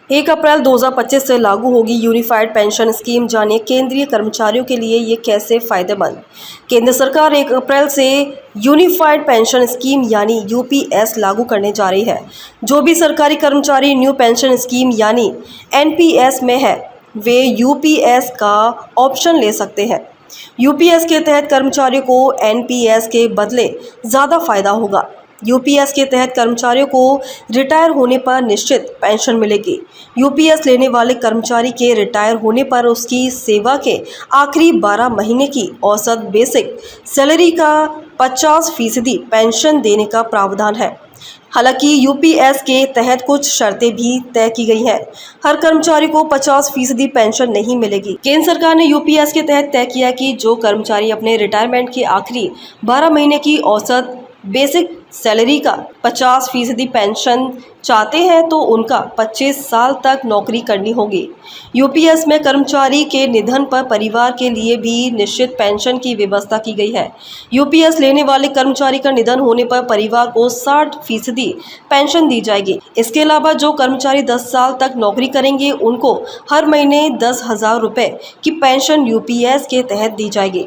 1 अप्रैल 2025 से लागू होगी यूनिफाइड पेंशन स्कीम। जानिए केंद्रीय कर्मचारियों के लिए ये कैसे फायदेमंद। केंद्र सरकार 1 अप्रैल से यूनिफाइड पेंशन स्कीम यानी यूपीएस लागू करने जा रही है। जो भी सरकारी कर्मचारी न्यू पेंशन स्कीम यानी एनपीएस में है वे यूपीएस का ऑप्शन ले सकते हैं। यूपीएस के तहत कर्मचारियों को एनपीएस के बदले ज़्यादा फायदा होगा। यूपीएस के तहत कर्मचारियों को रिटायर होने पर निश्चित पेंशन मिलेगी। यूपीएस लेने वाले कर्मचारी के रिटायर होने पर उसकी सेवा के आखिरी 12 महीने की औसत बेसिक सैलरी का 50% पेंशन देने का प्रावधान है। हालांकि यूपीएस के तहत कुछ शर्तें भी तय की गई हैं। हर कर्मचारी को 50% पेंशन नहीं मिलेगी। केंद्र सरकार ने यूपीएस के तहत तय किया कि जो कर्मचारी अपने रिटायरमेंट के आखिरी 12 महीने की औसत बेसिक सैलरी का 50% पेंशन चाहते हैं तो उनका 25 साल तक नौकरी करनी होगी। यूपीएस में कर्मचारी के निधन पर परिवार के लिए भी निश्चित पेंशन की व्यवस्था की गई है। यूपीएस लेने वाले कर्मचारी का निधन होने पर परिवार को 60% पेंशन दी जाएगी। इसके अलावा जो कर्मचारी 10 साल तक नौकरी करेंगे उनको हर महीने 10,000 रुपये की पेंशन यूपीएस के तहत दी जाएगी।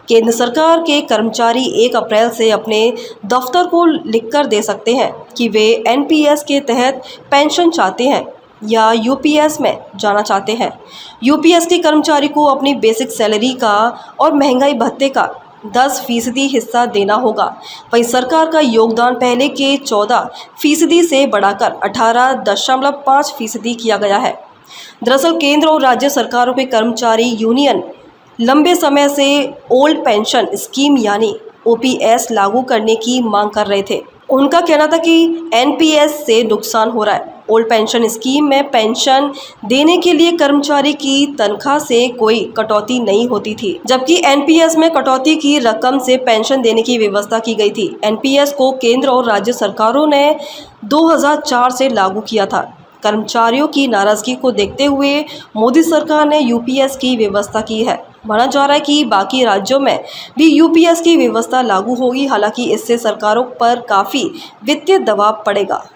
केंद्र सरकार के कर्मचारी 1 अप्रैल से अपने दफ्तर को लिखकर दे सकते हैं कि वे एनपीएस के तहत पेंशन चाहते हैं या यूपीएस में जाना चाहते हैं। यूपीएस के कर्मचारी को अपनी बेसिक सैलरी का और महंगाई भत्ते का 10% हिस्सा देना होगा। वहीं सरकार का योगदान पहले के 14% से बढ़ाकर 18.5% किया गया है। दरअसल केंद्र और राज्य सरकारों के कर्मचारी यूनियन लंबे समय से ओल्ड पेंशन स्कीम यानी ओपीएस लागू करने की मांग कर रहे थे। उनका कहना था कि एनपीएस से नुकसान हो रहा है। ओल्ड पेंशन स्कीम में पेंशन देने के लिए कर्मचारी की तनख्वाह से कोई कटौती नहीं होती थी, जबकि एनपीएस में कटौती की रकम से पेंशन देने की व्यवस्था की गई थी। एनपीएस को केंद्र और राज्य सरकारों ने 2004 से लागू किया था। कर्मचारियों की नाराजगी को देखते हुए मोदी सरकार ने यूपीएस की व्यवस्था की है। माना जा रहा है कि बाकी राज्यों में भी यूपीएस की व्यवस्था लागू होगी। हालांकि इससे सरकारों पर काफ़ी वित्तीय दबाव पड़ेगा।